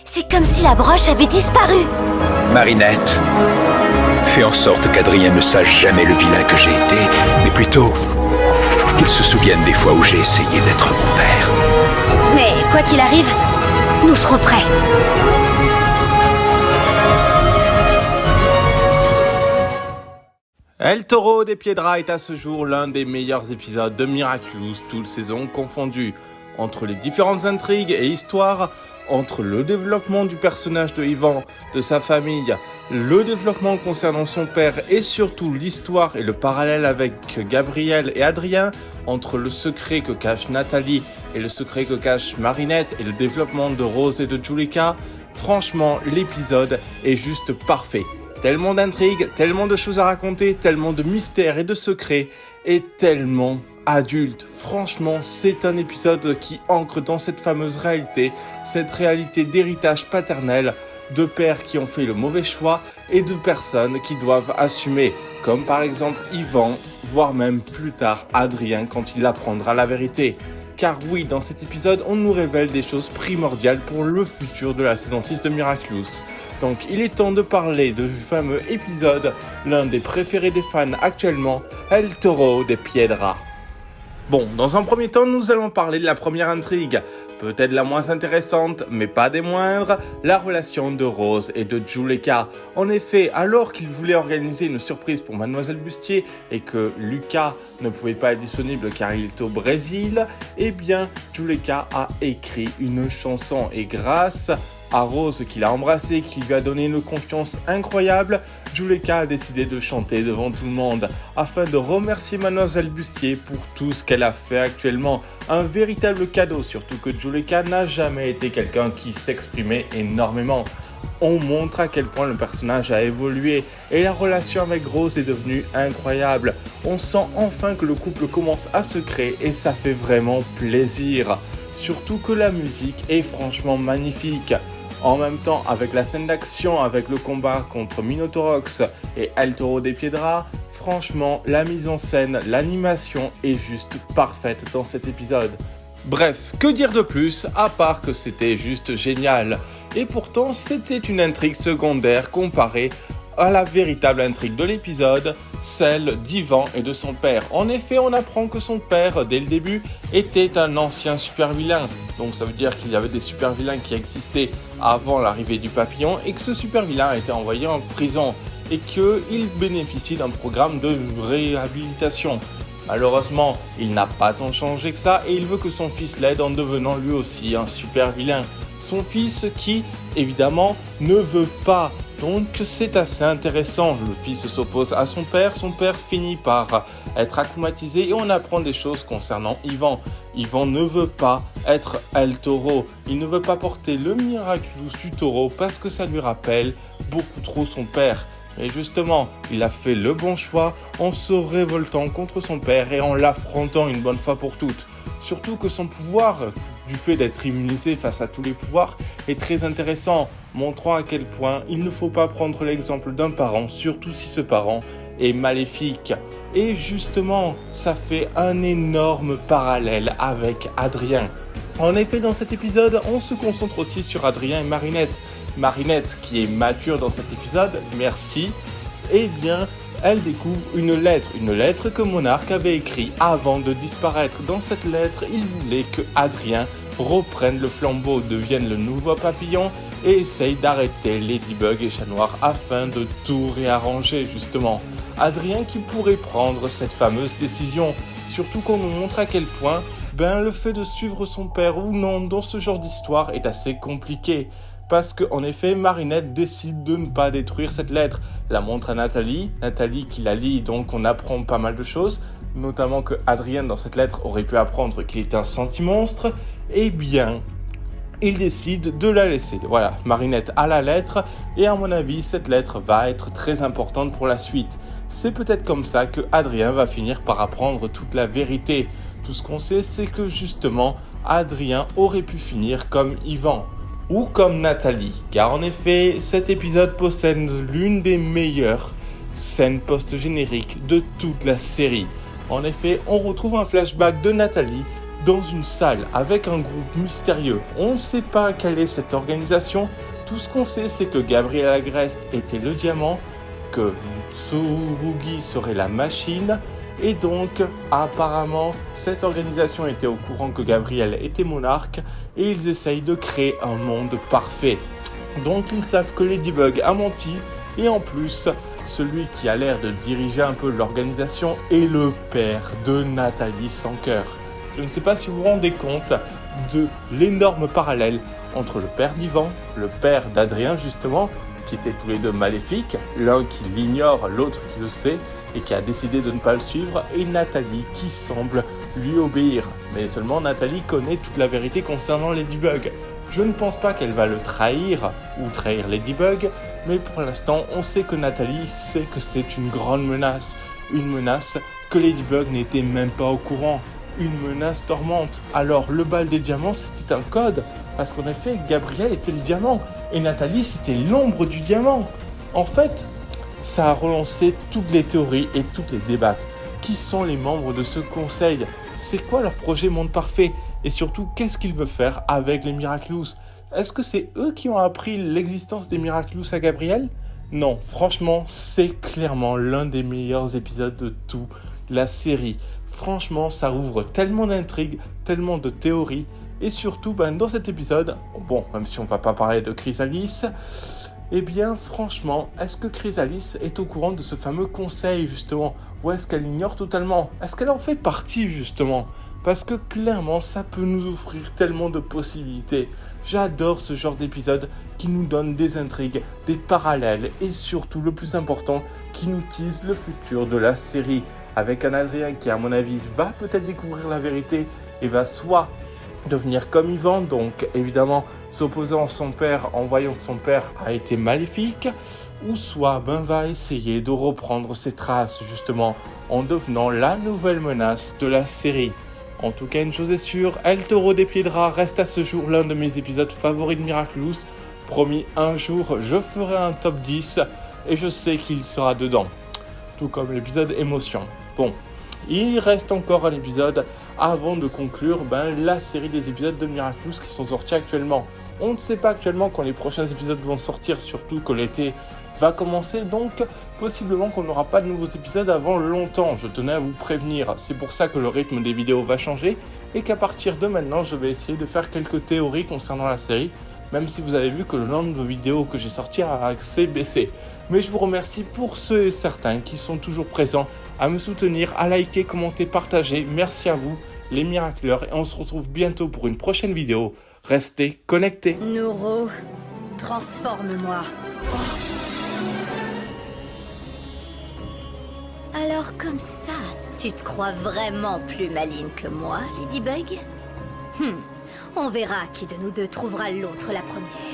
C'est comme si la broche avait disparu. Marinette, fais en sorte qu'Adrien ne sache jamais le vilain que j'ai été, mais plutôt qu'il se souvienne des fois où j'ai essayé d'être mon père. Mais quoi qu'il arrive, nous serons prêts. El Toro des Piedras est à ce jour l'un des meilleurs épisodes de Miraculous, toutes saisons confondues. Entre les différentes intrigues et histoires, entre le développement du personnage de Ivan, de sa famille, le développement concernant son père et surtout l'histoire et le parallèle avec Gabriel et Adrien, entre le secret que cache Nathalie et le secret que cache Marinette et le développement de Rose et de Juleka, franchement l'épisode est juste parfait. Tellement d'intrigues, tellement de choses à raconter, tellement de mystères et de secrets, et tellement adulte. Franchement, c'est un épisode qui ancre dans cette fameuse réalité, cette réalité d'héritage paternel, de pères qui ont fait le mauvais choix et de personnes qui doivent assumer, comme par exemple Ivan, voire même plus tard Adrien quand il apprendra la vérité. Car oui, dans cet épisode, on nous révèle des choses primordiales pour le futur de la saison 6 de Miraculous. Donc il est temps de parler du fameux épisode, l'un des préférés des fans actuellement, El Toro des Piedras. Bon, dans un premier temps, nous allons parler de la première intrigue, peut-être la moins intéressante, mais pas des moindres, la relation de Rose et de Juleka. En effet, alors qu'il voulait organiser une surprise pour Mademoiselle Bustier et que Lucas ne pouvait pas être disponible car il est au Brésil, eh bien, Juleka a écrit une chanson et grâce à Rose qui l'a embrassé, qui lui a donné une confiance incroyable, Juleka a décidé de chanter devant tout le monde afin de remercier Mademoiselle Bustier pour tout ce qu'elle a fait actuellement. Un véritable cadeau, surtout que Juleka n'a jamais été quelqu'un qui s'exprimait énormément. On montre à quel point le personnage a évolué et la relation avec Rose est devenue incroyable. On sent enfin que le couple commence à se créer et ça fait vraiment plaisir. Surtout que la musique est franchement magnifique. En même temps, avec la scène d'action, avec le combat contre Minotaurox et El Toro des Piedras, franchement, la mise en scène, l'animation est juste parfaite dans cet épisode. Bref, que dire de plus, à part que c'était juste génial. Et pourtant, c'était une intrigue secondaire comparée à la véritable intrigue de l'épisode, celle d'Ivan et de son père. En effet, on apprend que son père, dès le début, était un ancien super vilain. Donc ça veut dire qu'il y avait des super vilains qui existaient avant l'arrivée du papillon et que ce super vilain a été envoyé en prison et qu'il bénéficie d'un programme de réhabilitation. Malheureusement, il n'a pas tant changé que ça et il veut que son fils l'aide en devenant lui aussi un super vilain. Son fils qui, évidemment, ne veut pas. Donc c'est assez intéressant, le fils s'oppose à son père finit par être acclimatisé et on apprend des choses concernant Ivan. Ivan ne veut pas être El Toro, il ne veut pas porter le Miraculous du taureau parce que ça lui rappelle beaucoup trop son père. Et justement, il a fait le bon choix en se révoltant contre son père et en l'affrontant une bonne fois pour toutes. Surtout que son pouvoir, du fait d'être immunisé face à tous les pouvoirs, est très intéressant, montrant à quel point il ne faut pas prendre l'exemple d'un parent, surtout si ce parent est maléfique. Et justement, ça fait un énorme parallèle avec Adrien. En effet, dans cet épisode, on se concentre aussi sur Adrien et Marinette. Marinette, qui est mature dans cet épisode, merci, eh bien, elle découvre une lettre que Monarque avait écrite avant de disparaître. Dans cette lettre, il voulait que Adrien reprenne le flambeau, devienne le nouveau papillon et essaye d'arrêter Ladybug et Chat Noir afin de tout réarranger justement. Adrien qui pourrait prendre cette fameuse décision, surtout qu'on nous montre à quel point le fait de suivre son père ou non dans ce genre d'histoire est assez compliqué. Parce qu'en effet, Marinette décide de ne pas détruire cette lettre, la montre à Nathalie qui la lit, donc on apprend pas mal de choses, notamment que Adrien dans cette lettre aurait pu apprendre qu'il est un sentimonstre, eh bien, il décide de la laisser. Voilà, Marinette a la lettre, et à mon avis, cette lettre va être très importante pour la suite. C'est peut-être comme ça que Adrien va finir par apprendre toute la vérité. Tout ce qu'on sait, c'est que justement, Adrien aurait pu finir comme Ivan. Ou comme Nathalie, car en effet, cet épisode possède l'une des meilleures scènes post-génériques de toute la série. En effet, on retrouve un flashback de Nathalie dans une salle avec un groupe mystérieux. On ne sait pas quelle est cette organisation. Tout ce qu'on sait, c'est que Gabriel Agreste était le diamant, que Tsurugi serait la machine, et donc apparemment cette organisation était au courant que Gabriel était monarque et ils essayent de créer un monde parfait. Donc ils savent que Ladybug a menti et en plus celui qui a l'air de diriger un peu l'organisation est le père de Nathalie sans cœur. Je ne sais pas si vous vous rendez compte de l'énorme parallèle entre le père d'Ivan, le père d'Adrien justement, qui étaient tous les deux maléfiques, l'un qui l'ignore, l'autre qui le sait, et qui a décidé de ne pas le suivre, et Nathalie qui semble lui obéir. Mais seulement Nathalie connaît toute la vérité concernant Ladybug. Je ne pense pas qu'elle va le trahir, ou trahir Ladybug, mais pour l'instant, on sait que Nathalie sait que c'est une grande menace. Une menace que Ladybug n'était même pas au courant. Une menace dormante. Alors, le bal des diamants, c'était un code, parce qu'en effet, Gabriel était le diamant, et Nathalie, c'était l'ombre du diamant. En fait, ça a relancé toutes les théories et tous les débats. Qui sont les membres de ce conseil? C'est quoi leur projet monde parfait? Et surtout, qu'est-ce qu'ils veulent faire avec les Miraculous? Est-ce que c'est eux qui ont appris l'existence des Miraculous à Gabriel? Non, franchement, c'est clairement l'un des meilleurs épisodes de toute la série. Franchement, ça ouvre tellement d'intrigues, tellement de théories. Et surtout, dans cet épisode, bon, même si on va pas parler de Chrysalis, eh bien, franchement, est-ce que Chrysalis est au courant de ce fameux conseil, justement? Ou est-ce qu'elle l'ignore totalement? Est-ce qu'elle en fait partie, justement? Parce que clairement, ça peut nous offrir tellement de possibilités. J'adore ce genre d'épisode qui nous donne des intrigues, des parallèles et surtout, le plus important, qui nous tease le futur de la série. Avec un Adrien qui, à mon avis, va peut-être découvrir la vérité et va soit devenir comme Ivan, donc évidemment s'opposant à son père en voyant que son père a été maléfique, ou soit va essayer de reprendre ses traces justement en devenant la nouvelle menace de la série. En tout cas, une chose est sûre, El Toro des Piedras reste à ce jour l'un de mes épisodes favoris de Miraculous. Promis, un jour, je ferai un top 10 et je sais qu'il sera dedans. Tout comme l'épisode Émotion. Bon, il reste encore un épisode avant de conclure la série des épisodes de Miraculous qui sont sortis actuellement. On ne sait pas actuellement quand les prochains épisodes vont sortir, surtout que l'été va commencer, donc possiblement qu'on n'aura pas de nouveaux épisodes avant longtemps, je tenais à vous prévenir. C'est pour ça que le rythme des vidéos va changer et qu'à partir de maintenant, je vais essayer de faire quelques théories concernant la série, même si vous avez vu que le nombre de vidéos que j'ai sorties a assez baissé. Mais je vous remercie pour ceux et certains qui sont toujours présents à me soutenir, à liker, commenter, partager. Merci à vous, les Miracleurs, et on se retrouve bientôt pour une prochaine vidéo. Restez connectés. Nouro, transforme-moi. Alors comme ça, tu te crois vraiment plus maligne que moi, Ladybug? On verra qui de nous deux trouvera l'autre la première.